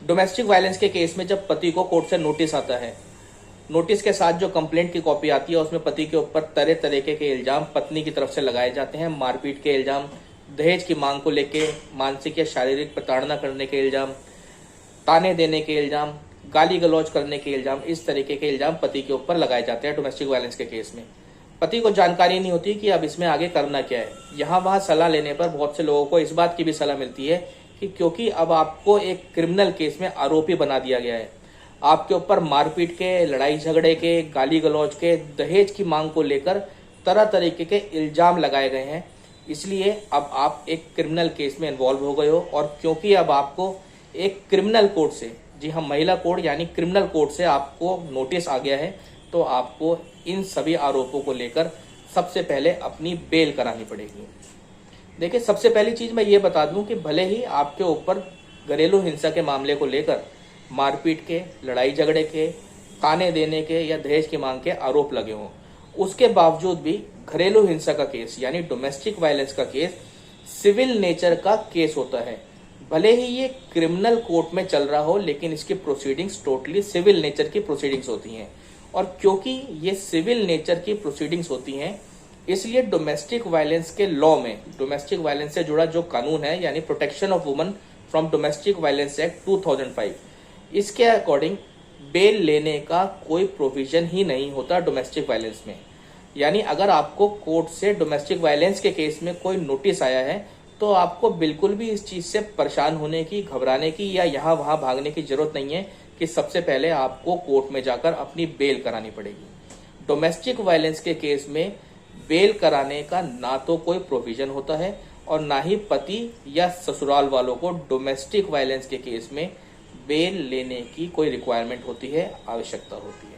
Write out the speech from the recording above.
Domestic violence के case में जब पति को कोर्ट से नोटिस आता है, नोटिस के साथ जो कंप्लेंट की कॉपी आती है उसमें पति के ऊपर तरह तरीके के इल्जाम पत्नी की तरफ से लगाए जाते हैं। मारपीट के इल्जाम, दहेज की मांग को लेके मानसिक या शारीरिक प्रताड़ना करने के इल्जाम, ताने देने के इल्जाम, गाली गलौज करने के इल्जाम, इस तरीके के इल्जाम पति के ऊपर लगाए जाते हैं डोमेस्टिक वायलेंस के केस में। पति को जानकारी नहीं होती कि अब इसमें आगे करना क्या है। यहाँ वहाँ सलाह लेने पर बहुत से लोगों को इस बात की भी सलाह मिलती है कि क्योंकि अब आपको एक क्रिमिनल केस में आरोपी बना दिया गया है, आपके ऊपर मारपीट के, लड़ाई झगड़े के, गाली गलौज के, दहेज की मांग को लेकर तरह तरीके के इल्जाम लगाए गए हैं, इसलिए अब आप एक क्रिमिनल केस में इन्वॉल्व हो गए हो। और क्योंकि अब आपको एक क्रिमिनल कोर्ट से, जी हाँ महिला कोर्ट यानी क्रिमिनल कोर्ट से आपको नोटिस आ गया है, तो आपको इन सभी आरोपों को लेकर सबसे पहले अपनी बेल करानी पड़ेगी। देखिए, सबसे पहली चीज मैं ये बता दूं कि भले ही आपके ऊपर घरेलू हिंसा के मामले को लेकर मारपीट के, लड़ाई झगड़े के, ताने देने के या दहेज की मांग के आरोप लगे हों, उसके बावजूद भी घरेलू हिंसा का केस यानी डोमेस्टिक वायलेंस का केस सिविल नेचर का केस होता है। भले ही ये क्रिमिनल कोर्ट में चल रहा हो, लेकिन इसकी प्रोसीडिंग्स टोटली सिविल नेचर की प्रोसीडिंग्स होती हैं। और क्योंकि ये सिविल नेचर की प्रोसीडिंग्स होती हैं, इसलिए डोमेस्टिक वायलेंस के लॉ में, डोमेस्टिक वायलेंस से जुड़ा जो कानून है यानी protection of woman from domestic violence act 2005, इसके अकॉर्डिंग बेल लेने का कोई प्रोविजन ही नहीं होता डोमेस्टिक वायलेंस में। यानी अगर आपको कोर्ट से डोमेस्टिक वायलेंस के केस में कोई नोटिस आया है, तो आपको बिल्कुल भी इस चीज से परेशान होने की, घबराने की या यहाँ वहां भागने की जरूरत नहीं है कि सबसे पहले आपको कोर्ट में जाकर अपनी बेल करानी पड़ेगी। डोमेस्टिक वायलेंस के केस में बेल कराने का ना तो कोई प्रोविजन होता है और ना ही पति या ससुराल वालों को डोमेस्टिक वायलेंस के केस में बेल लेने की कोई रिक्वायरमेंट होती है, आवश्यकता होती है।